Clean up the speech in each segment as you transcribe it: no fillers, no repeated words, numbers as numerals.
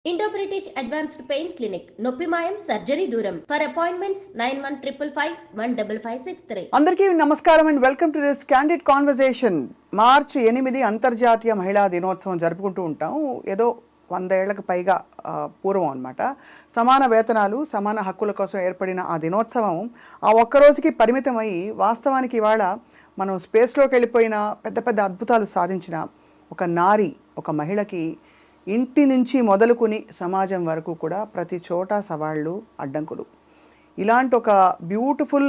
Indo British advanced pain clinic నొప్పి మాయం surgery దూరం ఫర్ అపాయింట్మెంట్స్ 9155515563. అందరికీ నమస్కారం and welcome to this candid conversation. మార్చి 8 అంతర్జాతీయ మహిళా దినోత్సవం జరుపుకుంటూ ఉంటాం. ఏదో 100 ఏళ్లకు పైగా పూర్వం అనమాట. సమాన వేతనాలు సమాన హక్కుల కోసం ఏర్పడిన ఆ దినోత్సవం ఆ ఒక్కరోజుకి పరిమితమై వాస్తవానికి ఇవాళ మనం స్పేస్లోకి వెళ్ళిపోయిన పెద్ద పెద్ద అద్భుతాలు సాధించిన ఒక నారి, ఒక మహిళకి ఇంటి నుంచి మొదలుకొని సమాజం వరకు కూడా ప్రతి చోట సవాళ్ళు, అడ్డంకులు. ఇలాంటి ఒక బ్యూటిఫుల్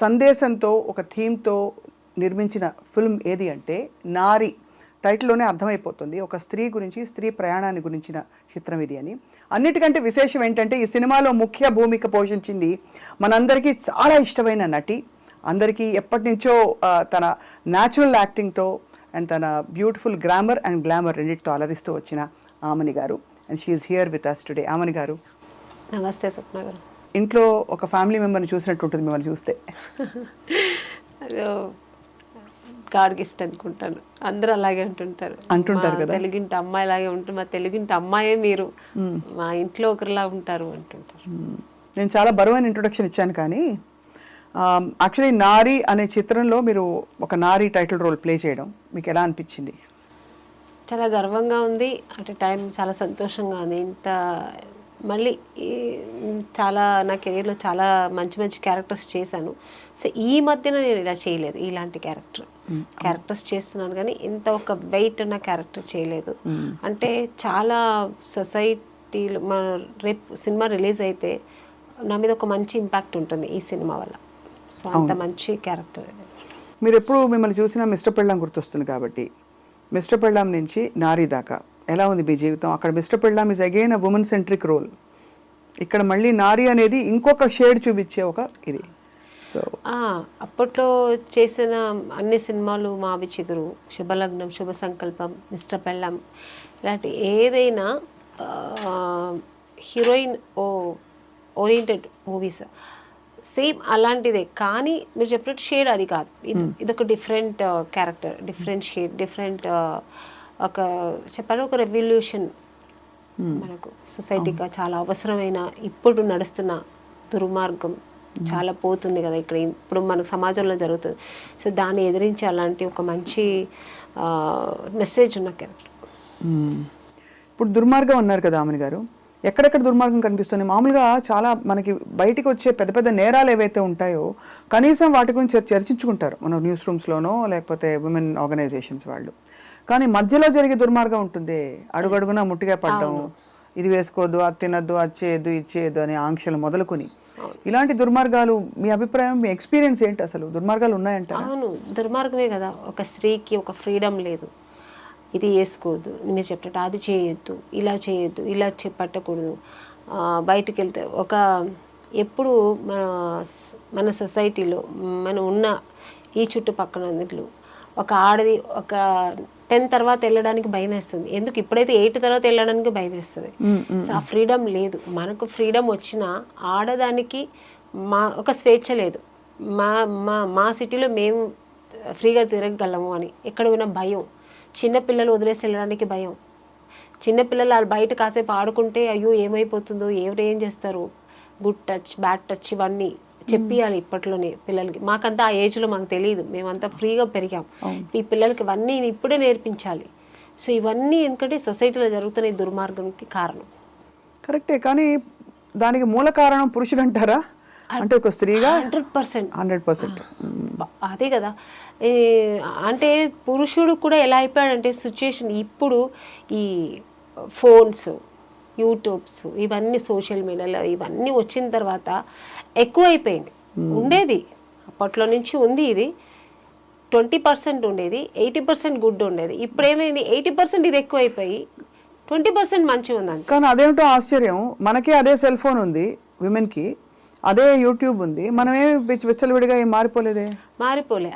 సందేశంతో, ఒక థీమ్తో నిర్మించిన ఫిల్మ్ ఏది అంటే నారి. టైటిల్లోనే అర్థమైపోతుంది, ఒక స్త్రీ గురించి, స్త్రీ ప్రయాణాన్ని గురించిన చిత్రం ఇది అని. అన్నిటికంటే విశేషం ఏంటంటే ఈ సినిమాలో ముఖ్య భూమిక పోషించింది మనందరికీ చాలా ఇష్టమైన నటి, అందరికీ ఎప్పటి నుంచో తన న్యాచురల్ యాక్టింగ్తో అండ్ తన బ్యూటిఫుల్ గ్రామర్ అండ్ గ్లామర్ రెండింటితో అలరిస్తూ వచ్చిన Aamani garu. And she's here with us today. Aamani garu, నమస్తే స్వప్న గారు. ఇంట్లో ఒక ఫ్యామిలీ మెంబర్ని చూసినట్టు ఉంటుంది మిమ్మల్ని చూస్తే. గాడ్ గిఫ్ట్ అనుకుంటాను, అందరూ అలాగే అంటుంటారు కదా. తెలుగింటి అమ్మాయి లాగే ఉంటుంది, మా తెలుగింటి అమ్మాయే మీరు, మా ఇంట్లో ఒకరిలా ఉంటారు అంటుంటారు. నేను చాలా బరువైన ఇంట్రొడక్షన్ ఇచ్చాను, కానీ యాక్చువల్లీ నారి అనే చిత్రంలో మీరు ఒక నారి టైటిల్ రోల్ ప్లే చేయడం మీకు ఎలా అనిపించింది? చాలా గర్వంగా ఉంది, అట్ టైం చాలా సంతోషంగా ఉంది. ఇంత మళ్ళీ చాలా నా కెరీర్లో చాలా మంచి మంచి క్యారెక్టర్స్ చేశాను. సో ఈ మధ్యన నేను ఇలా చేయలేదు, ఇలాంటి క్యారెక్టర్స్ చేస్తున్నాను, కానీ ఇంత ఒక వెయిట్ ఉన్న క్యారెక్టర్ చేయలేదు. అంటే చాలా సొసైటీలో రేపు సినిమా రిలీజ్ అయితే నా మీద ఒక మంచి ఇంపాక్ట్ ఉంటుంది ఈ సినిమా వల్ల. సో అంత మంచి క్యారెక్టర్. మీరు ఎప్పుడు మిమ్మల్ని చూసినా మిస్టర్ పెళ్ళాం గుర్తొస్తుంది, కాబట్టి మిస్టర్ పెళ్ళాం నుంచి నారీ దాకా ఎలా ఉంది మీ జీవితం? అక్కడ మిస్టర్ పెళ్ళాం is again a women centric role, ఇక్కడ మళ్ళీ నారీ అనేది ఇంకొక షేడ్ చూపించే ఒక ఇది. సో అప్పట్లో చేసిన అన్ని సినిమాలు మావి చిగురు, శుభలగ్నం, శుభ సంకల్పం, మిస్టర్ పెళ్ళాం, ఇలాంటి ఏదైనా హీరోయిన్ ఓరియంటెడ్ మూవీస్ సేమ్ అలాంటిదే, కానీ మీరు చెప్పినట్టు షేడ్ అది కాదు. ఇదొక different character, different shade, different ఒక చెప్పాలి ఒక రెవల్యూషన్ మనకు సొసైటీగా చాలా అవసరమైన ఇప్పుడు నడుస్తున్న దుర్మార్గం చాలా పోతుంది కదా ఇక్కడ, ఇప్పుడు మనకు సమాజంలో జరుగుతుంది. సో దాన్ని ఎదిరించి అలాంటి ఒక మంచి మెసేజ్ ఉన్న క్యారెక్టర్. ఇప్పుడు దుర్మార్గం అన్నారు కదా ఆమెని గారు, ఎక్కడెక్కడ దుర్మార్గం కనిపిస్తుంది? మామూలుగా చాలా మనకి బయటికి వచ్చే పెద్ద పెద్ద నేరాలు ఏవైతే ఉంటాయో కనీసం వాటి గురించి చర్చించుకుంటారు మన న్యూస్ రూమ్స్లోనో లేకపోతే విమెన్ ఆర్గనైజేషన్స్ వాళ్ళు, కానీ మధ్యలో జరిగే దుర్మార్గం ఉంటుంది. అడుగడుగునా ముట్టిగా పడ్డం, ఇది వేసుకోవద్దు, అది తినద్దు, అది చేయొద్దు, ఇది చేయొద్దు అనే ఆంక్షలు మొదలుకొని ఇలాంటి దుర్మార్గాలు. మీ అభిప్రాయం, మీ ఎక్స్పీరియన్స్ ఏంటి? అసలు దుర్మార్గాలు ఉన్నాయంట? అవును, దుర్మార్గమే కదా. ఒక స్త్రీకి ఒక ఫ్రీడమ్ లేదు, ఇది వేసుకోవద్దు, మీరు చెప్పినట్టు అది చేయొద్దు, ఇలా చేయొద్దు, ఇలా పట్టకూడదు. బయటికి వెళ్తే ఒక ఎప్పుడు మన సొసైటీలో మనం ఉన్న ఈ చుట్టుపక్కల అన్నిట్లు ఒక ఆడది ఒక 10 తర్వాత వెళ్ళడానికి భయం వేస్తుంది. ఎందుకు? ఇప్పుడైతే 8 తర్వాత వెళ్ళడానికి భయం వేస్తుంది. సో ఆ ఫ్రీడమ్ లేదు. మనకు ఫ్రీడమ్ వచ్చినా ఆడదానికి ఒక స్వేచ్ఛ లేదు. మా సిటీలో మేము ఫ్రీగా తిరగగలము అని ఎక్కడ ఉన్న భయం. చిన్నపిల్లలు వదిలేసి వెళ్ళడానికి భయం. చిన్నపిల్లలు వాళ్ళు బయట కాసేపు ఆడుకుంటే అయ్యో ఏమైపోతుందో, ఎవరు ఏం చేస్తారు, గుడ్ టచ్, బ్యాడ్ టచ్, ఇవన్నీ చెప్పియాలి ఇప్పట్లోనే పిల్లలకి. మాకంతా ఆ ఏజ్లో మనకు తెలియదు, మేమంతా ఫ్రీగా పెరిగాం. ఈ పిల్లలకి ఇవన్నీ ఇప్పుడే నేర్పించాలి. సో ఇవన్నీ ఎందుకంటే సొసైటీలో జరుగుతున్న ఈ దుర్మార్గంకి కారణం. కరెక్టే, కానీ దానికి మూల కారణం పురుషుడు అంటారా? అంటే ఒక స్త్రీగా 100% అదే కదా. అంటే పురుషుడు కూడా ఎలా అయిపోయాడంటే సిచ్యుయేషన్ ఇప్పుడు ఈ ఫోన్స్, యూట్యూబ్స్, ఇవన్నీ సోషల్ మీడియాలో ఇవన్నీ వచ్చిన తర్వాత ఎక్కువ అయిపోయింది. ఉండేది అప్పట్లో నుంచి ఉంది, ఇది 20% ఉండేది, 80% గుడ్ ఉండేది. ఇప్పుడు ఏమైంది, 80% ఇది ఎక్కువ అయిపోయి 20% మంచిగా ఉందండి. కానీ అదేమిటో ఆశ్చర్యం, మనకే అదే సెల్ ఫోన్ ఉంది, విమెన్కి అదే యూట్యూబ్ ఉంది, మనమేమి విచ్చలవిడిగా ఏం మారిపోలేదే.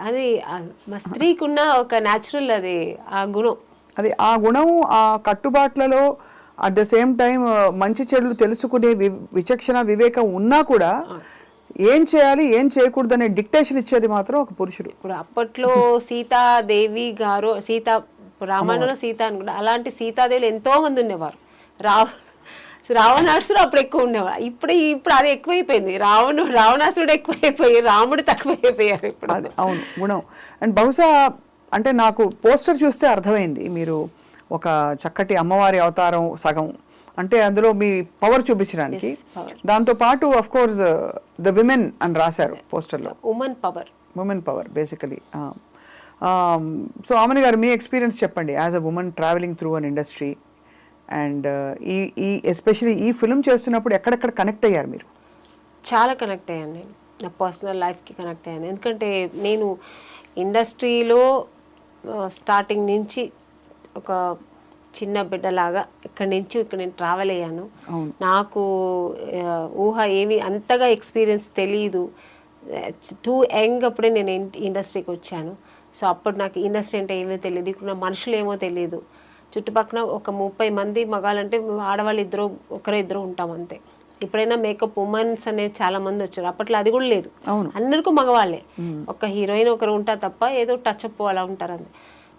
అది మా స్త్రీకి ఉన్న ఒక న్యాచురల్ అది ఆ గుణం, అది ఆ గుణం, ఆ కట్టుబాట్లలో అట్ ద సేమ్ టైం మంచి చెడులు తెలుసుకునే విచక్షణ వివేకం ఉన్నా కూడా ఏం చేయాలి ఏం చేయకూడదు అనే డిక్టేషన్ ఇచ్చేది మాత్రం ఒక పురుషుడు. ఇప్పుడు అప్పట్లో సీతాదేవి గారు, రామాయణంలో సీత అనుకుంటా, అలాంటి సీతాదేవులు ఎంతో మంది ఉండేవారు. రావణాసుడు అప్పుడు ఎక్కువ ఉండేవాడు. ఇప్పుడు అది ఎక్కువైపోయింది. రావణాసుడు ఎక్కువైపోయి రాముడు తక్కువైపోయారు ఇప్పుడు. అది అవును గుణం. అండ్ బహుశా అంటే నాకు పోస్టర్ చూస్తే అర్థమైంది మీరు ఒక చక్కటి అమ్మవారి అవతారం సగం, అంటే అందులో మీ పవర్ చూపించడానికి. దాంతో పాటు ఆఫ్ కోర్స్ ద విమెన్ అని రాశారు పోస్టర్లో. Women power basically. సో ఆమెని గారు మీ ఎక్స్పీరియన్స్ చెప్పండి as a women travelling through an industry and ఈ ఎస్పెషలీ ఈ ఫిల్మ్ చేస్తున్నప్పుడు ఎక్కడెక్కడ కనెక్ట్ అయ్యారు మీరు? చాలా కనెక్ట్ అయ్యాను నేను, నా పర్సనల్ లైఫ్కి కనెక్ట్ అయ్యాను. ఎందుకంటే నేను ఇండస్ట్రీలో స్టార్టింగ్ నుంచి ఒక చిన్న బిడ్డలాగా ఇక్కడి నుంచి ఇక్కడ నేను ట్రావెల్ అయ్యాను. నాకు ఊహ ఏమి అంతగా ఎక్స్పీరియన్స్ తెలియదు. టూ యంగ్ అప్పుడే నేను ఇండస్ట్రీకి వచ్చాను. సో అప్పుడు నాకు ఇండస్ట్రీ అంటే ఏమో తెలియదు, ఇక్కడ మనుషులు ఏమో తెలియదు. చుట్టుపక్కల ఒక 30 మంది మగాళ్ళంటే ఆడవాళ్ళు ఒకరిద్దరు ఉంటాం అంతే. ఇప్పుడైనా మేకప్ ఉమెన్స్ అనేది చాలా మంది వచ్చారు, అప్పట్లో అది కూడా లేదు. అందరికీ మగవాళ్ళే, ఒక హీరోయిన్ ఒకరు ఉంటారు తప్ప ఏదో టచ్ అప్ అలా ఉంటారు అంతే.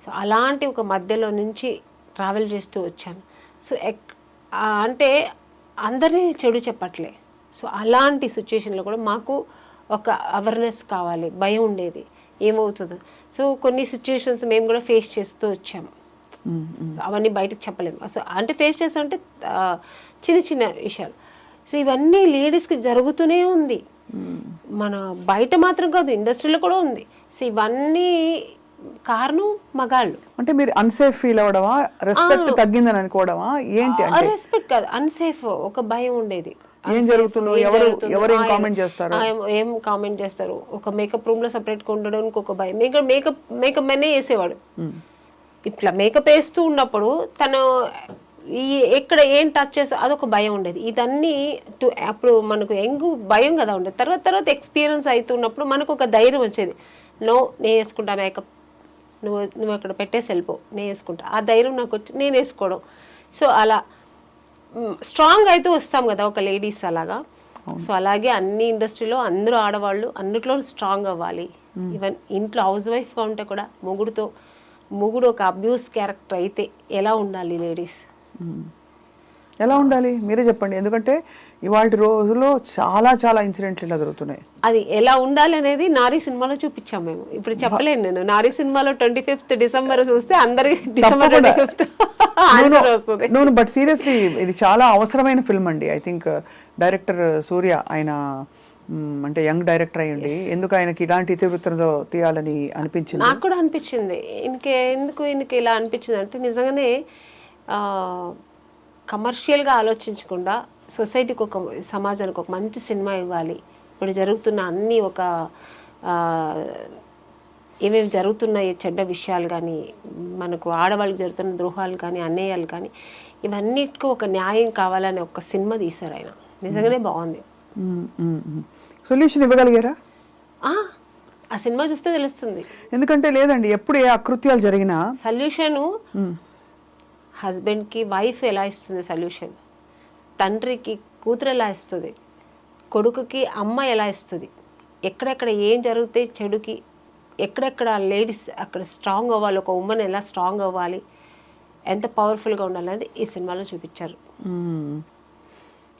సో అలాంటి ఒక మధ్యలో నుంచి ట్రావెల్ చేస్తూ వచ్చాను. సో అంటే అందరినీ చెడు చెప్పట్లే. సో అలాంటి సిచ్యుయేషన్లో కూడా మాకు ఒక అవేర్నెస్ కావాలి, భయం ఉండేది ఏమవుతుందో. సో కొన్ని సిచ్యుయేషన్స్ మేము కూడా ఫేస్ చేస్తూ వచ్చాము, అవన్నీ బయటకు చెప్పలేము. అసలు అంటే ఫేస్ చేస్తామంటే చిన్న చిన్న విషయాలు. సో ఇవన్నీ లేడీస్కి జరుగుతూనే ఉంది, మన బయట మాత్రం కాదు ఇండస్ట్రీలో కూడా ఉంది. సో ఇవన్నీ కారణం మగాళ్ళు. అంటే మీరు అన్సేఫ్ ఫీల్ అవడమా, రెస్పెక్ట్ తగ్గిందని అనుకోవడమా ఏంటి? రెస్పెక్ట్ కాదు, అన్సేఫ్, ఒక భయం ఉండేది. ఏం జరుగుతుందో, ఎవరు ఏం కామెంట్ చేస్తారు. ఒక మేకప్ రూమ్ లో సపరేట్ గా ఉండడానికి ఒక భయం. మేకప్ మెనే వేసేవాడు. ఇట్లా మేకప్ వేస్తూ ఉన్నప్పుడు తను ఎక్కడ ఏం టచ్ చేస్తా అదొక భయం ఉండేది. ఇదన్నీ అప్పుడు మనకు భయం కదా ఉండేది. తర్వాత ఎక్స్పీరియన్స్ అవుతున్నప్పుడు మనకు ఒక ధైర్యం వచ్చేది. నేను వేసుకుంటా మేకప్, నువ్వు అక్కడ పెట్టేసి వెళ్ళిపో, నేను వేసుకుంటా. ఆ ధైర్యం నాకు వచ్చి నేను వేసుకోవడం. సో అలా స్ట్రాంగ్ అయితే వస్తాం కదా ఒక లేడీస్ అలాగా. సో అలాగే అన్ని ఇండస్ట్రీలో అందరూ ఆడవాళ్ళు అన్నిట్లో స్ట్రాంగ్ అవ్వాలి. ఈవెన్ ఇంట్లో హౌస్ వైఫ్గా ఉంటే కూడా మొగుడు ఒక అబ్యూస్ క్యారెక్టర్ అయితే ఎలా ఉండాలి లేడీస్? ఎలా ఉండాలి మీరే చెప్పండి, ఎందుకంటే ఇవాళ రోజుల్లో చాలా చాలా ఇన్సిడెంట్లు ఇలా జరుగుతున్నాయి. అది ఎలా ఉండాలి అనేది నారీ సినిమాలో చూపించాం మేము. ఇప్పుడు చెప్పలేను నేను. నారీ సినిమాలో 25th డిసెంబర్ చూస్తే అందరికి డిసెంబర్ 25th వస్తుంది. బట్ సీరియస్లీ ఇది చాలా అవసరమైన ఫిల్మ్ అండి. ఐ థింక్ డైరెక్టర్ సూర్య ఆయన అంటే యంగ్ డైరెక్టర్ అయ్యండి, ఎందుకు ఆయనకి ఇలాంటి ఇతివృత్తంలో తీయాలని అనిపించింది? నాకు కూడా అనిపించింది. ఎందుకు ఇలా అనిపించింది అంటే నిజంగానే కమర్షియల్గా ఆలోచించకుండా సొసైటీకి సమాజానికి ఒక మంచి సినిమా ఇవ్వాలి. ఇప్పుడు జరుగుతున్న అన్ని ఏమేమి జరుగుతున్నాయి చెడ్డ విషయాలు కానీ, మనకు ఆడవాళ్ళకి జరుగుతున్న ద్రోహాలు కానీ, అన్యాయాలు కానీ, ఇవన్నిటికీ ఒక న్యాయం కావాలని ఒక సినిమా తీశారు ఆయన. నిజంగానే బాగుంది. సొల్యూషన్ ఇవ్వగలిగారా? ఆ సినిమా చూస్తే తెలుస్తుంది. ఎందుకంటే లేదండి, ఎప్పుడు ఏ అకృత్యాలు జరిగినా సొల్యూషను హస్బెండ్కి వైఫ్ ఎలా ఇస్తుంది సొల్యూషన్, తండ్రికి కూతురు ఎలా ఇస్తుంది, కొడుకుకి అమ్మ ఎలా ఇస్తుంది, ఎక్కడెక్కడ ఏం జరిగితే చెడుకి ఎక్కడెక్కడ లేడీస్ అక్కడ స్ట్రాంగ్ అవ్వాలి, ఒక ఉమెన్ ఎలా స్ట్రాంగ్ అవ్వాలి, ఎంత పవర్ఫుల్గా ఉండాలి అనేది ఈ సినిమాలో చూపించారు.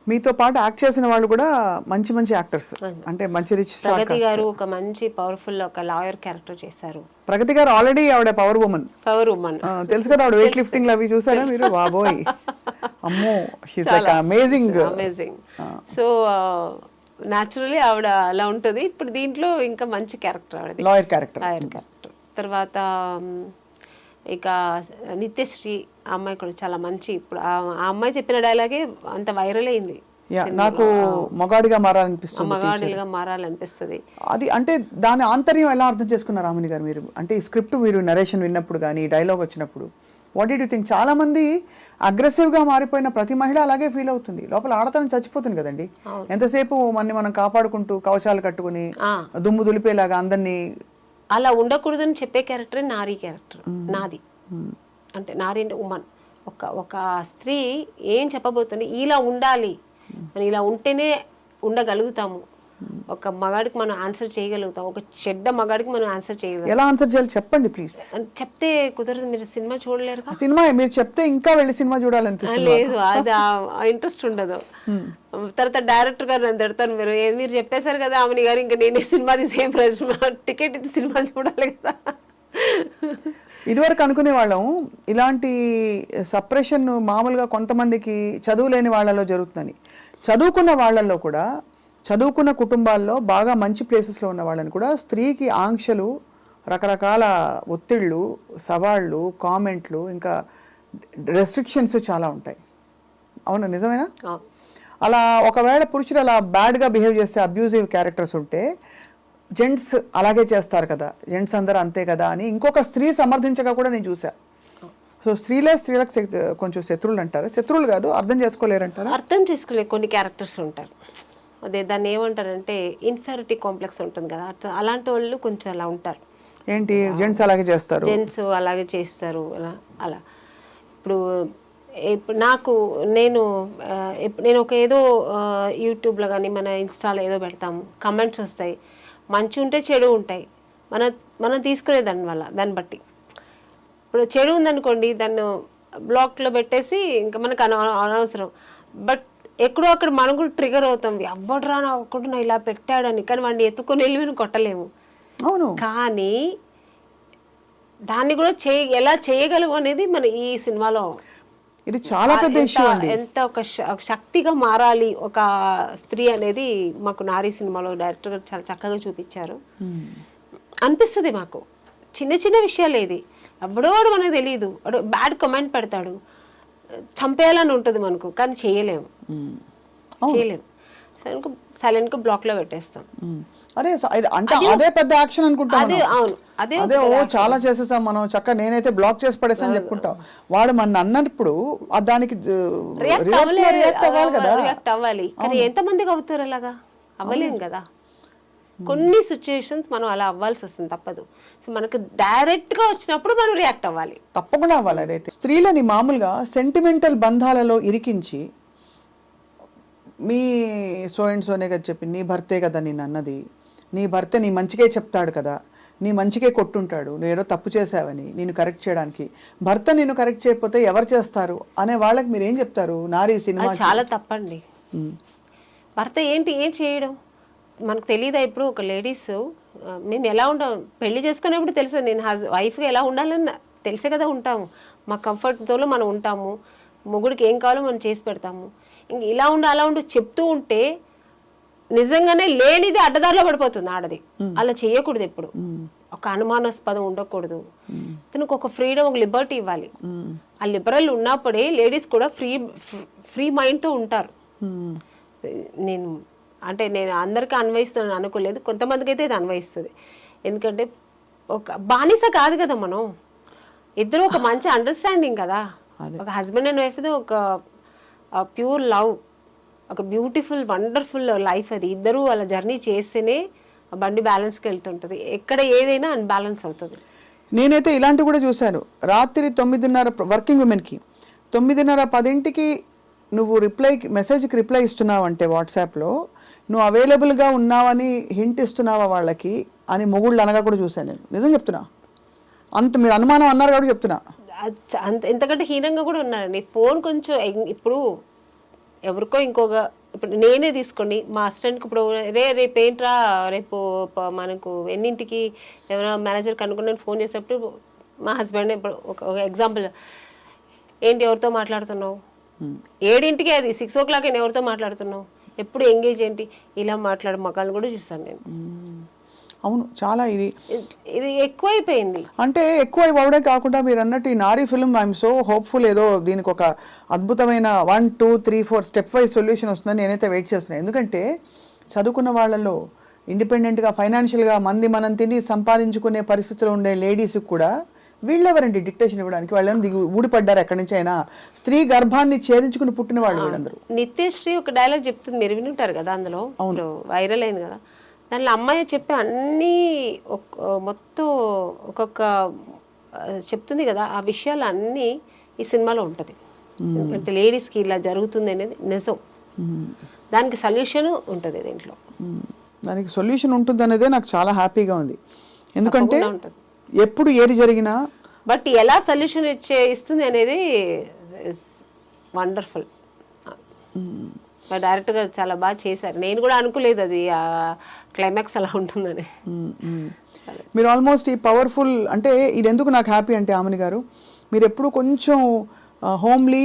మీతో పాటు యాక్ట్ చేసిన వాళ్ళు కూడా మంచి మంచి యాక్టర్స్, అంటే మంచి రిచ్. ప్రగతి గారు ఒక మంచి పవర్ఫుల్ ఒక లాయర్ క్యారెక్టర్ చేశారు. ప్రగతి గారు ఆల్రెడీ ఆవిడ పవర్ ఉమెన్ తెలుసు కదా, ఆవిడ వెయిట్ లిఫ్టింగ్ అవి చూసారా మీరు? బాబోయ్ అమ్మో, she's like amazing. So naturally ఆవిడ అలా ఉంటుంది. ఇప్పుడు దీంట్లో ఇంకా మంచి క్యారెక్టర్ ఆవిడ, లాయర్ క్యారెక్టర్. తర్వాత ఇక నిత్యశ్రీ ఆ అమ్మాయి కూడా చాలా మంచి. ఇప్పుడు ఆ అమ్మాయి చెప్పిన డైలాగే అంత వైరల్ అయింది. నాకు మగాడిగా మారాలనిపిస్తుంది, మగాడిగా మారాలనిపిస్తుంది. అది అంటే దాని ఆంతర్యం ఎలా అర్థం చేసుకున్నారు రామిని గారు మీరు? అంటే ఈ స్క్రిప్ట్ మీరు నరేషన్ విన్నప్పుడు కానీ డైలాగ్ వచ్చినప్పుడు వాట్ డిడ్ యూ థింక్? చాలా మంది అగ్రెసివ్గా మారిపోయిన ప్రతి మహిళ అలాగే ఫీల్ అవుతుంది, లోపల ఆడతనం చచ్చిపోతుంది కదండి. ఎంతసేపు మనం కాపాడుకుంటూ కవచాలు కట్టుకుని దుమ్ము దులిపేలాగా అందరినీ అలా ఉండకూడదని చెప్పే క్యారెక్టర్ నారీ క్యారెక్టర్ నాది. అంటే నారీ అంటే ఉమెన్. ఒక స్త్రీ ఏం చెప్పబోతుంది, ఇలా ఉండాలి, మనం ఇలా ఉంటేనే ఉండగలుగుతాము, ఒక మగాడికి మనం ఆన్సర్ చేయగలుగుతాం, ఒక చెడ్డ మగాడికి మనం ఆన్సర్ చేయగలుగుతాం. ఎలా ఆన్సర్ చేయాలి చెప్పండి ప్లీజ్. చెప్తే కుదరదు, మీరు సినిమా చూడలేరు. సినిమా మీరు చెప్తే ఇంకా వెళ్ళి సినిమా చూడాలనిపిస్తుంది. లేదు, అది ఇంట్రెస్ట్ ఉండదు. తర్వాత డైరెక్టర్ గారు నన్ను తిడతాను, మీరు చెప్పేశారు కదా ఆమెని గారు, ఇంకా నేనే సినిమా సేమ్ ప్రశ్న టికెట్ ఇచ్చి సినిమా చూడాలి కదా. ఇదివరకు అనుకునే వాళ్ళం ఇలాంటి సప్రెషన్ మామూలుగా కొంతమందికి చదువు లేని వాళ్ళలో జరుగుతుందని. చదువుకున్న వాళ్ళల్లో కూడా, చదువుకున్న కుటుంబాల్లో బాగా మంచి ప్లేసెస్లో ఉన్న వాళ్ళని కూడా స్త్రీకి ఆంక్షలు, రకరకాల ఒత్తిళ్ళు, సవాళ్ళు, కామెంట్లు, ఇంకా రెస్ట్రిక్షన్స్ చాలా ఉంటాయి. అవునా, నిజమేనా? అలా ఒకవేళ పురుషులు అలా బ్యాడ్గా బిహేవ్ చేస్తే, అబ్యూజివ్ క్యారెక్టర్స్ ఉంటే జెంట్స్ అలాగే చేస్తారు కదా, జెంట్స్ అందరూ అంతే కదా అని ఇంకొక స్త్రీ సమర్థించగా కూడా నేను చూసా. సో స్త్రీలకు కొంచెం శత్రువులు అంటారు, శత్రువులు కాదు, అర్థం చేసుకోలేరంటారు. అర్థం చేసుకోలే కొన్ని క్యారెక్టర్స్ ఉంటారు, అదే దాన్ని ఏమంటారంటే ఇన్ఫెరిటీ కాంప్లెక్స్ ఉంటుంది కదా, అలాంటి వాళ్ళు కొంచెం అలా ఉంటారు. ఏంటి, జెంట్స్ అలాగే చేస్తారు, జెంట్స్ అలాగే చేస్తారు అలా. ఇప్పుడు నేను ఒక ఏదో యూట్యూబ్లో కానీ మన ఇన్స్టాలో ఏదో పెడతాము, కమెంట్స్ వస్తాయి, మంచి ఉంటే చెడు ఉంటాయి, మనం తీసుకునే దాన్ని బట్టి. ఇప్పుడు చెడు ఉందనుకోండి, దాన్ని బ్లాక్లో పెట్టేసి ఇంకా మనకు అనవసరం. బట్ ఎక్కడో అక్కడ మనం కూడా ట్రిగర్ అవుతాం, ఎవడరా నా ఒక్కడు నా ఇలా పెట్టాడని, కానీ వాడిని ఎత్తుకొని వెళ్ళి మనం కొట్టలేము. అవును, కానీ దాన్ని కూడా ఎలా చేయగలము అనేది మన ఈ సినిమాలో ఇది చాలా పెద్ద ఇష్యూ అండి. ఎంత ఒక శక్తిగా మారాలి ఒక స్త్రీ అనేది మాకు నారీ సినిమాలో డైరెక్టర్ గారు చాలా చక్కగా చూపించారు. అనిపిస్తుంది మాకు చిన్న చిన్న విషయాలు, ఇది ఎవడోడు మనకు తెలియదు, బ్యాడ్ కమెంట్ పెడతాడు, చంపేయాలని ఉంటుంది మనకు, కానీ చేయలేము. సైలెంట్ గా బ్లాక్ లో పెట్టేస్తాం. అరే అంటే అదే పెద్ద యాక్షన్ అనుకుంటాం. అదే చాలా చేసేసాం మనం, చక్కగా నేనైతే బ్లాక్ చేసి పడేసాను చెప్పుకుంటాం. వాడు మన అన్నప్పుడు దానికి రియాక్ట్ అవ్వాలి, కానీ ఎంతమందికి అవుతారు అలాగా? అవ్వలేం కదా. కొన్ని సిచ్యుయేషన్స్ మనం అలా అవ్వాల్సి వస్తుంది, తప్పదు. సో మనకు డైరెక్ట్ గా వచ్చినప్పుడు మనం రియాక్ట్ అవ్వాలి, తప్పకుండా అవ్వాలి. అదైతే స్త్రీలని మామూలుగా sentimental బంధాలలో ఇరికించి, me so and Soane కదా చెప్పి, నీ భర్తే కదా నేను అన్నది, నీ భర్త నీ మంచిగా చెప్తాడు కదా, నీ మంచిగా కొట్టుంటాడు, నువ్వు ఏదో తప్పు చేసావని నేను కరెక్ట్ చేయడానికి, భర్త నేను కరెక్ట్ చేయకపోతే ఎవరు చేస్తారు అనే వాళ్ళకి మీరు ఏం చెప్తారు? నారీ సినిమా చాలా తప్పండి. భర్త ఏం చేయడం మనకు తెలియదా? ఇప్పుడు ఒక లేడీస్ మేము ఎలా ఉంటాం, పెళ్లి చేసుకునేప్పుడు తెలుసు, నేను వైఫ్గా ఎలా ఉండాలని తెలిసే కదా ఉంటాము. మా కంఫర్ట్తో మనం ఉంటాము, మొగుడికి ఏం కావాలో మనం చేసి పెడతాము. ఇంక ఇలా ఉండు అలా ఉండు చెప్తూ ఉంటే నిజంగానే లేనిది అడ్డదారిలో పడిపోతుంది ఆడది. అలా చేయకూడదు, ఎప్పుడు ఒక అనుమానాస్పదం ఉండకూడదు. తనకు ఒక ఫ్రీడమ్, ఒక లిబర్టీ ఇవ్వాలి. ఆ లిబరల్ ఉన్నప్పుడే లేడీస్ కూడా ఫ్రీ మైండ్తో ఉంటారు. నేను అందరికీ అన్వయిస్తాను అనుకోలేదు, కొంతమందికి అయితే ఇది అన్వయిస్తుంది. ఎందుకంటే ఒక బానిస కాదు కదా మనం, ఇద్దరు ఒక మంచి అండర్స్టాండింగ్ కదా. ఒక హస్బెండ్ అండ్ వైఫ్ ఒక ప్యూర్ లవ్, ఒక బ్యూటిఫుల్ వండర్ఫుల్ లైఫ్. అది ఇద్దరు అలా జర్నీ చేస్తేనే బండి బ్యాలెన్స్కి వెళ్తుంటుంది, ఎక్కడ ఏదైనా అన్బ్యాలెన్స్ అవుతుంది. నేనైతే ఇలాంటివి కూడా చూశాను. రాత్రి 9:30 వర్కింగ్ ఉమెన్కి 9:30-10కి నువ్వు మెసేజ్కి రిప్లై ఇస్తున్నావు అంటే వాట్సాప్లో నువ్వు అవైలబుల్గా ఉన్నావని హింట్ ఇస్తున్నావా వాళ్ళకి అని మొగుళ్ళు అనగా కూడా చూశాను నేను. నిజం చెప్తున్నా, అంత మీరు అనుమానం అన్నారు కాబట్టి చెప్తున్నా. ఎంతకంటే హీనంగా కూడా ఉన్నారండి. ఫోన్ కొంచెం ఇప్పుడు ఎవరికో ఇప్పుడు నేనే తీసుకోండి, మా అసిస్టెంట్కి ఇప్పుడు రేపు ఏంట్రా, రేపు మనకు ఎన్నింటికి ఎవరైనా మేనేజర్ కనుక్కుని నేను ఫోన్ చేసేటప్పుడు మా హస్బెండ్ ఇప్పుడు ఒక ఎగ్జాంపుల్, ఏంటి ఎవరితో మాట్లాడుతున్నావు, 7ంటికి అది 6 o'clock ఎవరితో మాట్లాడుతున్నావు, ఎప్పుడు ఎంగేజ్ ఏంటి, ఇలా మాట్లాడే మగాళ్ళు కూడా చూసాను నేను. అవును, చాలా ఇది ఎక్కువైపోయింది. అంటే ఎక్కువ అవడే కాకుండా మీరు అన్నట్టు ఈ నారీ ఫిల్మ్ ఐఎమ్ సో హోప్ఫుల్, ఏదో దీనికి ఒక అద్భుతమైన 1, 2, 3, 4 స్టెప్ వైజ్ సొల్యూషన్ వస్తుందని నేనైతే వెయిట్ చేస్తున్నాను. ఎందుకంటే చదువుకున్న వాళ్ళలో ఇండిపెండెంట్గా ఫైనాన్షియల్గా మనం తిని సంపాదించుకునే పరిస్థితిలో ఉండే లేడీస్కి కూడా వీళ్ళెవరండి డిక్టేషన్ ఇవ్వడానికి? వాళ్ళని ఊడిపడ్డారు ఎక్కడి నుంచి అయినా, స్త్రీ గర్భాన్ని ఛేదించుకుని పుట్టిన వాళ్ళు వీళ్ళందరూ. నిత్యశ్రీ ఒక డైలాగ్ చెప్తుంది, మీరు వినుంటారు కదా, అందులో వైరల్ అయింది కదా. దానిలో అమ్మాయి చెప్పే అన్నీ మొత్తం ఒక్కొక్క చెప్తుంది కదా, ఆ విషయాలు అన్నీ ఈ సినిమాలో ఉంటుంది. ఎందుకంటే లేడీస్కి ఇలా జరుగుతుంది అనేది నిజం, దానికి సొల్యూషన్ ఉంటుంది దీంట్లో. దానికి సొల్యూషన్ ఉంటుంది అనేదే నాకు చాలా హ్యాపీగా ఉంది. ఎందుకంటే ఎప్పుడు ఏది జరిగినా బట్ ఎలా సొల్యూషన్ ఇస్తుంది అనేది వండర్ఫుల్. మా డైరెక్టర్ గారు చాలా బాగా చేశారు. నేను కూడా అనుకోలేదు అది క్లైమాక్స్ అలా ఉంటుందని. మీరు ఆల్మోస్ట్ ఈ పవర్ఫుల్ అంటే ఇది ఎందుకు నాకు హ్యాపీ అంటే ఆమెని గారు, మీరు ఎప్పుడు కొంచెం హోమ్లీ,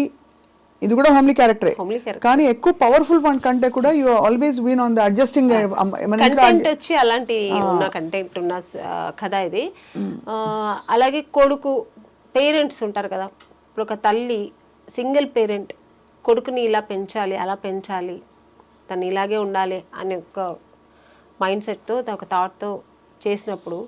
ఇది కూడా హోమ్లీ క్యారెక్టరే, కానీ ఎక్కువ పవర్ఫుల్ వన్ కంటే కూడా you always been on the adjusting content వచ్చి అలాంటి ఉన్న కంటెంట్ ఉన్న కథ ఇది. అలాగే కొడుకు పేరెంట్స్ ఉంటారు కదా, ఇప్పుడు ఒక తల్లి సింగిల్ పేరెంట్ కొడుకుని ఇలా పెంచాలి అలా పెంచాలి తను ఇలాగే ఉండాలి అనే ఒక మైండ్ సెట్తో ఒక థాట్తో చేసినప్పుడు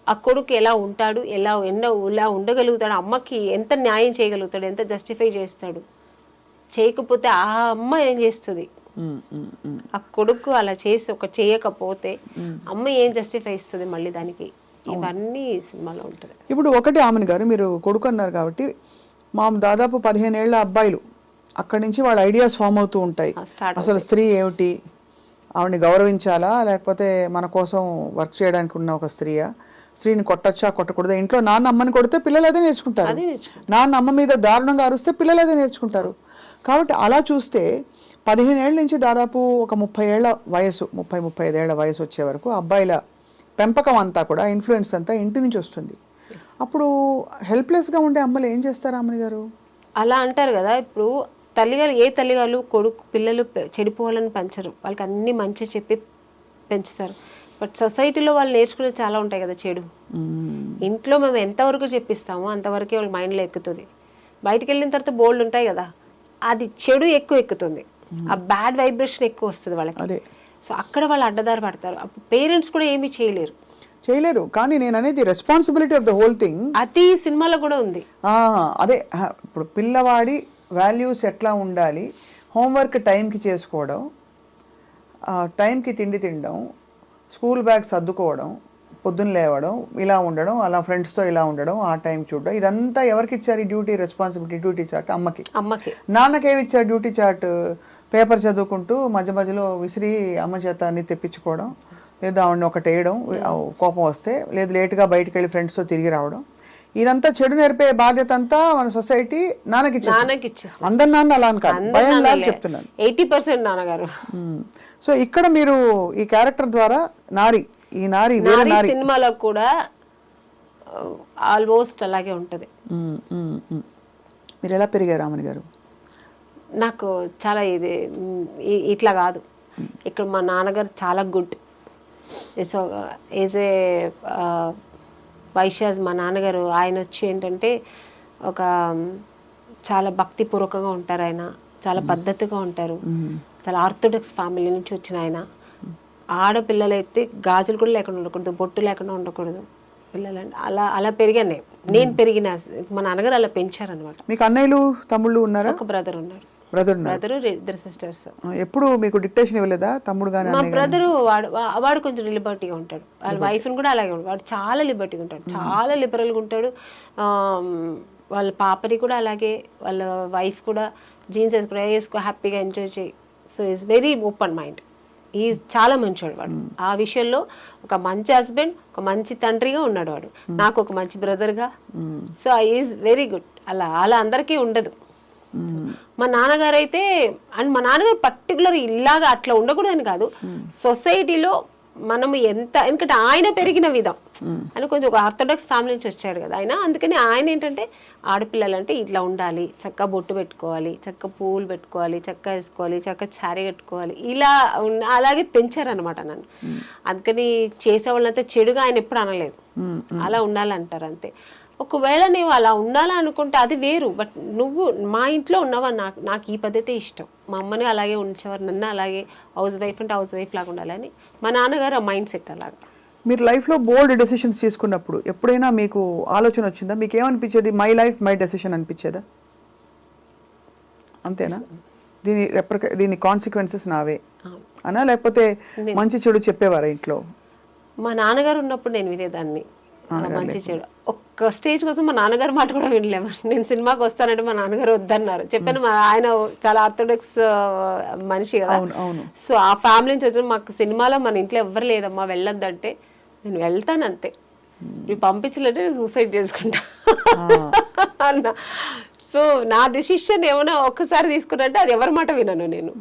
ఆ కొడుకు ఎలా ఉంటాడు, ఎలా ఉండగలుగుతాడు, అమ్మకి ఎంత న్యాయం చేయగలుగుతాడు, ఎంత జస్టిఫై చేస్తాడు, చేయకపోతే ఆ అమ్మ ఏం చేస్తుంది, ఆ కొడుకు అలా చేసి చేయకపోతే అమ్మ ఏం జస్టిఫై ఇస్తుంది మళ్ళీ దానికి, ఇవన్నీ సినిమాలో ఉంటుంది. ఇప్పుడు ఒకటి ఆమెను గారు మీరు కొడుకు అన్నారు కాబట్టి దాదాపు 15 ఏళ్ల అబ్బాయిలు అక్కడి నుంచి వాళ్ళ ఐడియాస్ ఫామ్ అవుతూ ఉంటాయి. అసలు స్త్రీ ఏమిటి, ఆవిడని గౌరవించాలా లేకపోతే మన కోసం వర్క్ చేయడానికి ఉన్న ఒక స్త్రీని కొట్టచ్చా కొట్టకూడదా, ఇంట్లో నాన్న అమ్మని కొడితే పిల్లలు అదే నేర్చుకుంటారు, నాన్న అమ్మ మీద దారుణంగా అరుస్తే పిల్లలు అదే నేర్చుకుంటారు. కాబట్టి అలా చూస్తే 15 ఏళ్ళ నుంచి దాదాపు ఒక 30 ఏళ్ల వయసు 35 ఏళ్ల వయసు వచ్చే వరకు అబ్బాయిల పెంపకం అంతా కూడా ఇన్ఫ్లుయెన్స్ అంతా ఇంటి నుంచి వస్తుంది. అప్పుడు హెల్ప్లెస్గా ఉండే అమ్మలు ఏం చేస్తారు అమ్మని గారు? అలా అంటారు కదా, ఇప్పుడు తల్లిగారు ఏ తల్లిగారు కొడుకు పిల్లలు చెడిపోవాలని పెంచరు, వాళ్ళకి అన్ని మంచి చెప్పి పెంచుతారు. బట్ సొసైటీలో వాళ్ళు నేర్చుకునేది చాలా ఉంటాయి కదా చెడు. ఇంట్లో మేము ఎంతవరకు చెప్పిస్తామో అంతవరకే వాళ్ళ మైండ్లో ఎక్కుతుంది. బయటకు వెళ్ళిన తర్వాత బోల్డ్ ఉంటాయి కదా, అది చెడు ఎక్కువ ఎక్కుతుంది, ఆ బ్యాడ్ వైబ్రేషన్ ఎక్కువ వస్తుంది వాళ్ళకి. సో అక్కడ వాళ్ళు అడ్డదారి పడతారు. అప్పుడు పేరెంట్స్ కూడా ఏమీ చేయలేరు. కానీ నేను అనేది responsibility of the whole thing అది సినిమాలో కూడా ఉంది. అదే ఇప్పుడు పిల్లవాడి వాల్యూస్ ఎట్లా ఉండాలి, హోంవర్క్ టైంకి చేసుకోవడం, టైంకి తిండి తినడం, స్కూల్ బ్యాగ్ సర్దుకోవడం, పొద్దున్న లేవడం, ఇలా ఉండడం, అలా ఫ్రెండ్స్తో ఇలా ఉండడం, ఆ టైం చూడడం, ఇదంతా ఎవరికి ఇచ్చారు ఈ డ్యూటీ రెస్పాన్సిబిలిటీ? డ్యూటీ చార్ట్ అమ్మకి. నాన్నకేమి ఇచ్చారు డ్యూటీ చార్ట్? పేపర్ చదువుకుంటూ మధ్య మధ్యలో విసిరి అమ్మ చేత అన్ని తెప్పించుకోవడం, లేదా ఆవిడని ఒకటి వేయడం కోపం వస్తే, లేదు లేటుగా బయటకు వెళ్ళి ఫ్రెండ్స్తో తిరిగి రావడం, ఇదంతా చెడు నేర్పే బాధ్యత అంతా మన సొసైటీ నాన్నకి ఇచ్చేసి. అందరు నాన్న అలా అని కాదు, భయం లాగా చెప్తున్నాను, 80% నాన్నగారు. సో ఇక్కడ మీరు ఈ క్యారెక్టర్ ద్వారా ఈ నారి సినిమాలో కూడా ఆల్మోస్ట్ అలాగే ఉంటది. మీరు ఎలా పెరిగారు రామని గారు? నాకు చాలా ఇట్లా కాదు, ఇక్కడ మా నాన్నగారు చాలా good. So is a Vaishyas మా నాన్నగారు. ఆయన వచ్చి ఏంటంటే ఒక చాలా భక్తిపూర్వకంగా ఉంటారు, ఆయన చాలా పద్ధతిగా ఉంటారు, చాలా ఆర్థోడాక్స్ ఫ్యామిలీ నుంచి వచ్చిన ఆయన. ఆడపిల్లలైతే గాజులు కూడా లేకుండా ఉండకూడదు, బొట్టు లేకుండా ఉండకూడదు పిల్లలండి. అలా పెరిగాను నేను పెరిగిన. మా నాన్నగారు అలా పెంచారనమాట. మీకు అన్నయ్యలు తమ్ముళ్ళు ఉన్నారా? ఒక బ్రదర్ ఉన్నారు. Brother 2 sisters. ఎప్పుడు మీకు డిక్టేషన్ ఇవ్వలేదా తమ్ముడు గాని? మా బ్రదరు వాడు కొంచెం లిబర్టీగా ఉంటాడు, వాళ్ళ వైఫ్ని కూడా అలాగే ఉంటాడు. వాడు చాలా లిబర్టీగా ఉంటాడు, చాలా లిబరల్గా ఉంటాడు. వాళ్ళ పాపని కూడా అలాగే, వాళ్ళ వైఫ్ కూడా జీన్స్ వేసుకో హ్యాపీగా ఎంజాయ్ చేయి. So is very open mind. చాలా మంచివాడు వాడు. ఆ విషయంలో ఒక మంచి హస్బెండ్, ఒక మంచి తండ్రిగా ఉన్నాడు వాడు. నాకు ఒక మంచి బ్రదర్గా. So is very good. అలా అందరికీ ఉండదు. మా నాన్నగారు అయితే, అండ్ మా నాన్నగారు పర్టికులర్ ఇలాగా అట్లా ఉండకూడదని కాదు, సొసైటీలో మనం ఎందుకంటే ఆయన పెరిగిన విధం, ఆయన కొంచెం ఒక ఆర్థోడాక్స్ ఫ్యామిలీ నుంచి వచ్చాడు కదా ఆయన. అందుకని ఆయన ఏంటంటే ఆడపిల్లలంటే ఇట్లా ఉండాలి, చక్కగా బొట్టు పెట్టుకోవాలి, చక్కగా పువ్వులు పెట్టుకోవాలి, చక్కగా వేసుకోవాలి, చక్కగా శారీ కట్టుకోవాలి, ఇలా అలాగే పెంచారనమాట నన్ను. అందుకని చేసేవాళ్ళంతా చెడుగా ఆయన ఎప్పుడు అనలేదు, అలా ఉండాలంటారు అంతే. ఒకవేళ నువ్వు అలా ఉండాలనుకుంటే అది వేరు. బట్ నువ్వు మా ఇంట్లో ఉన్నావా, నాకు ఈ పద్ధతే ఇష్టం. మా అమ్మని అలాగే ఉంచేవారు, నన్ను అలాగే హౌస్ వైఫ్ అంటే హౌస్ వైఫ్ లాగా ఉండాలని. మా నాన్నగారు ఆ మైండ్ సెట్ అలాగా. మీరు లైఫ్లో బోల్డ్ డెసిషన్స్ తీసుకున్నప్పుడు ఎప్పుడైనా మీకు ఆలోచన వచ్చిందా? మీకు ఏమనిపించేది? మై లైఫ్ మై డెసిషన్ అనిపించేదా? అంతేనా? దీని కాన్సిక్వెన్సెస్ నావే అనా, లేకపోతే మంచి చెడు చెప్పేవారా ఇంట్లో? మా నాన్నగారు ఉన్నప్పుడు నేను వినేదాన్ని, మంచి చెడు. ఒక్క స్టేజ్ కోసం మా నాన్నగారు మాట కూడా వినలేము. నేను సినిమాకి వస్తానంటే మా నాన్నగారు వద్దన్నారు. చెప్పాను, మా ఆయన చాలా ఆర్థోడాక్స్ మనిషి కదా. సో ఆ ఫ్యామిలీ నుంచి వచ్చిన మాకు సినిమాలో మన ఇంట్లో ఎవ్వరు లేదమ్మా వెళ్ళొద్దంటే నేను వెళ్తాను అంతే, నువ్వు పంపించలేదంటే నేను సూసైడ్ చేసుకుంటా అన్న. సో నా డెసిషన్ ఏమైనా ఒక్కసారి తీసుకున్నట్టే అది ఎవరి మాట వినను నేను.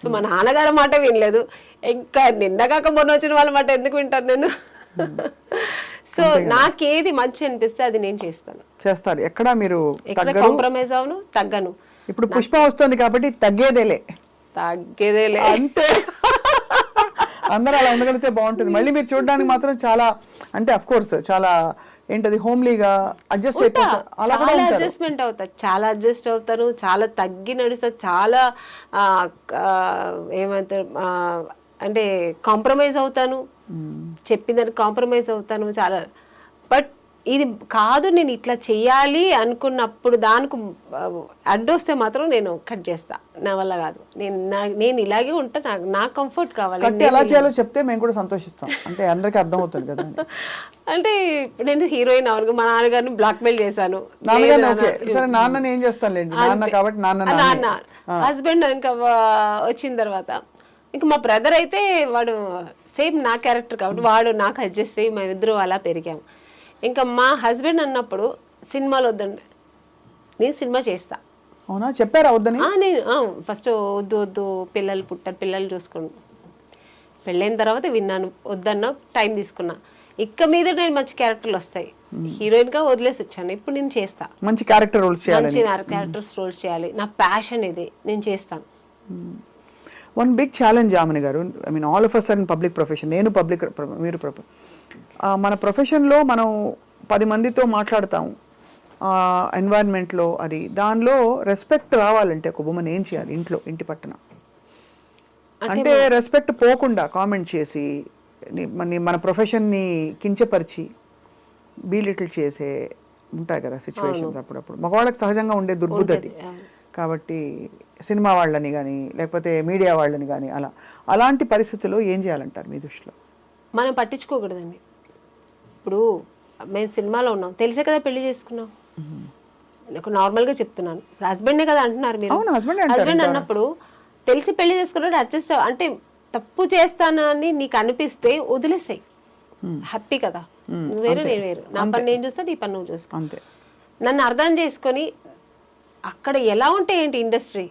సో మా నాన్నగారి మాట వినలేదు, ఇంకా నిన్నగాక మొన్న వచ్చిన వాళ్ళ మాట ఎందుకు వింటాను నేను. సో నాకేది మంచి అనిపిస్తే అది నేను చేస్తాను. ఎక్కడ మీరు కాంప్రమైజ్ అవును, తగ్గను. ఇప్పుడు పుష్ప వస్తుంది కాబట్టి తగ్గేదేలే అంతే. అందరూ అలా ఉండగలిగితే బాగుంటుంది. మళ్ళీ మీరు చూడడానికి మాత్రం చాలా అంటే అఫ్ కోర్స్ చాలా ఏంటది హోమ్లీగా అడ్జస్ట్ అయిపోతారు. అలా కూడా అడ్జస్ట్మెంట్ అవుతారు, చాలా అడ్జస్ట్ అవుతాను, చాలా తగ్గి నడుస్తారు, చాలా ఏమంటారు అంటే కాంప్రమైజ్ అవుతాను, చెప్పిందని కాంప్రమైజ్ అవుతాను చాలా. బట్ ఇది కాదు నేను ఇట్లా చెయ్యాలి అనుకున్నప్పుడు దానికి అడ్డొస్తే మాత్రం నేను కట్ చేస్తా. నా వల్ల కాదు, నేను ఇలాగే ఉంటా, నా కంఫర్ట్ కావాలి. ఎలా చేయాలో చెప్తే మేము కూడా సంతోషిస్తాం, అంటే అందరికీ అర్థం అవుతుంది కదా. అంటే నేను హీరోయిన్ అవను, మా నాన్నగారిని బ్లాక్ మెయిల్ చేశాను. నాన్నని ఏం చేస్తానులేండి, నాన్న కాబట్టి నాన్న హస్బెండ్ ఇంకా వచ్చిన తర్వాత ఇంకా మా బ్రదర్ అయితే వాడు సేమ్ నా క్యారెక్టర్ కాబట్టి వాడు నాకు అడ్జస్ట్ అయ్యి మేమిద్దరు అలా పెరిగాము. ఇంకా మా హస్బెండ్ అన్నప్పుడు సినిమాలు వద్దండి, నేను సినిమా చేస్తా. అవునా, చెప్పారా వద్దని? నేను ఫస్ట్ వద్దు పిల్లలు పుట్టారు, పిల్లలు చూసుకోండి. పెళ్ళైన తర్వాత విన్నాను, వద్దన్నా టైం తీసుకున్నా. ఇక్క మీద నేను మంచి క్యారెక్టర్లు వస్తాయి, హీరోయిన్ గా వదిలేసి వచ్చాను. ఇప్పుడు నేను చేస్తా, మంచి క్యారెక్టర్ రోల్స్ చేయాలి, క్యారెక్టర్స్ రోల్స్ చేయాలి. నా ప్యాషన్ ఇది, నేను చేస్తాను. One big challenge Yamini garu, I mean all of us are in public profession. నేను పబ్లిక్, మీరు మన ప్రొఫెషన్లో మనం 10 మందితో మాట్లాడతాము ఎన్వైరన్మెంట్లో, అది దానిలో రెస్పెక్ట్ రావాలంటే ఒక ఉమెన్ ఏం చేయాలి ఇంట్లో, ఇంటి పట్టున? అంటే రెస్పెక్ట్ పోకుండా కామెంట్ చేసి మన ప్రొఫెషన్ని కించపరిచి బీలిటిల్ చేసే ఉంటాయి కదా సిచ్యువేషన్స్ అప్పుడప్పుడు. మగవాళ్ళకి సహజంగా ఉండే దుర్బుద్ధి. కాబట్టి సినిమా వాళ్ళని కానీ లేకపోతే మీడియా వాళ్ళని కానీ అలాంటి పరిస్థితుల్లో ఏం చేయాలంటారు మీ దృష్టిలో? మనం పట్టించుకోకూడదండి. ఇప్పుడు మేము సినిమాలో ఉన్నాం, తెలిసే కదా పెళ్లి చేసుకున్నాం. నాకు నార్మల్గా చెప్తున్నాను, హస్బెండే కదా అంటున్నారు మీరు. హస్బెండ్ అన్నప్పుడు తెలిసి పెళ్లి చేసుకున్నాడు, అడ్జస్ట్ అంటే తప్పు చేస్తానని నీకు అనిపిస్తే వదిలేసాయి, హ్యాపీ కదా. నువ్వు వేరు నేను వేరు, నా పని నేను చూస్తా, నీ పని నువ్వు చూసుకో. నన్ను అర్థం చేసుకొని అక్కడ ఎలా ఉంటే ఏంటి ఇండస్ట్రీ,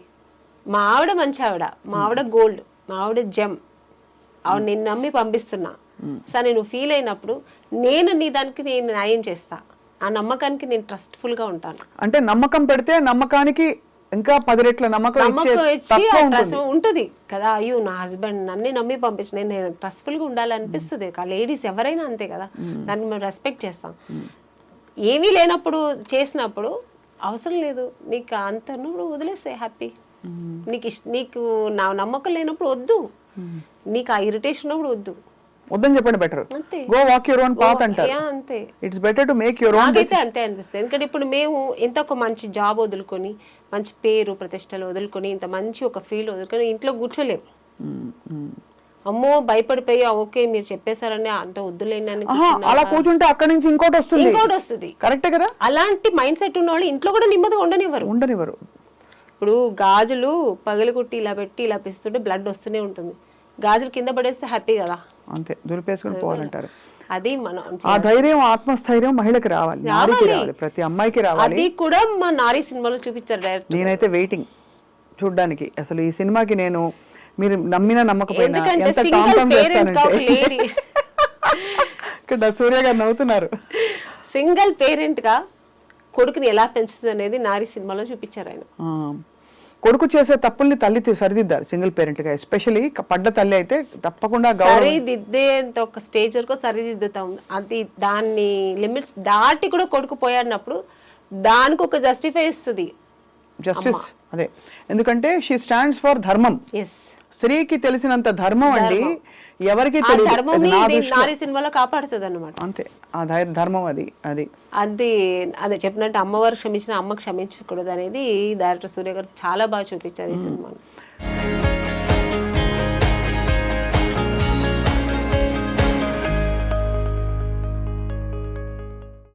మా ఆవిడ మంచి ఆవిడ, మా ఆవిడ గోల్డ్, మా ఆవిడ జెమ్, ఆవిడ నేను నమ్మి పంపిస్తున్నా. సరే నువ్వు ఫీల్ అయినప్పుడు నేను నీ దానికి నేను న్యాయం చేస్తా, ఆ నమ్మకానికి నేను ట్రస్ట్ఫుల్ గా ఉంటాను. అంటే నమ్మకం పెడితే నమ్మకానికి ఇంకా 10 రెట్ల నమ్మకం ఉంటుంది కదా. అయ్యో నా హస్బెండ్ నన్ను నమ్మి పంపించిన, నేను ట్రస్ట్ఫుల్ గా ఉండాలనిపిస్తుంది. లేడీస్ ఎవరైనా అంతే కదా, దాన్ని మేము రెస్పెక్ట్ చేస్తాం. ఏమీ లేనప్పుడు చేసినప్పుడు అవసరం లేదు, నీకు అంత నువ్వు వదిలేసే హ్యాపీ. నీకు నా నమ్మకం లేనప్పుడు వద్దు, నీకు ఆ ఇరిటేషన్ ఉన్నప్పుడు వద్దని చెప్పండి, better go walk your own path అంటారు. అంతే, it's better to make your own decision. అంతే అనిపిస్తుంది. ఎందుకంటే ఇప్పుడు మేము ఇంత ఒక మంచి జాబ్ వదులుకొని, మంచి పేరు ప్రతిష్టలు వదులుకొని, ఇంత మంచి ఒక ఫీల్డ్ వదులుకొని ఇంట్లో కూర్చోలేము. అమ్మో భయపడిపోయి ఓకే మీరు చెప్పేశారని అంత వద్దులేని అలా కూర్చుంటే అక్కడి నుంచి ఇంకోటి వస్తుంది. కరెక్టే కదా. అలాంటి మైండ్ సెట్ ఉన్న వాళ్ళు ఇంట్లో కూడా నెమ్మదిగా ఉండనివ్వరు. ఇప్పుడు గాజులు పగలగొట్టి ఇలా పెట్టి ఇలా పిస్తుంటే బ్లడ్ వస్తూనే ఉంటుంది, గాజులు కింద పడేస్తే హ్యాపీ కదా. అంతే, దులిపేసుకుని పోవాలంటారు. అది మనం ఆ ధైర్యం, ఆత్మస్థైర్యం మహిళకి రావాలి, ప్రతి అమ్మాయికి రావాలి. అది కూడా మా నారీ సినిమాలో చూపించారు డైరెక్ట్. నేనైతే వెయిటింగ్ చూడ్డానికి. అసలు ఈ సినిమాకి నేను మీరు నమ్మినా నమ్మకపోయినా ఎంత కాంప్రమైజ్ చేస్తానంటే ఇక్కడ సూర్య గారు నవ్వుతున్నారు. సింగిల్ పేరెంట్ గా కొడుకుని ఎలా పెంచుతుంది అనేది నారీ సినిమాలో చూపించారు ఆయన. కొడుకు చేసే తప్పుల్ని తల్లి సరిదిద్దాలి సింగిల్ పేరెంట్ గా, ఎస్పెషల్లీ పడ్డ తల్లి అయితే తప్పకుండా సరిదిద్దేంత ఒక స్టేజ్ వరకు సరిదిద్దుతాం. అది దాన్ని లిమిట్స్ దాటి కూడా కొడుకు పోయాడినప్పుడు దానికి ఒక జస్టిఫై ఇస్తుంది జస్టిస్. అదే, ఎందుకంటే షీ స్టాండ్స్ ఫర్ ధర్మం. స్త్రీకి తెలిసినంత ధర్మం అండి ఎవరికి నారీ సినిమాలో కాపాడుతుంది అన్నమాట. అంతే, ఆ ధర్మం అది అదే చెప్పినట్టు అమ్మవారు క్షమించిన అమ్మ క్షమించకూడదు అనేది డైరెక్టర్ సూర్య గారు చాలా బాగా చూపించారు ఈ సినిమాలో.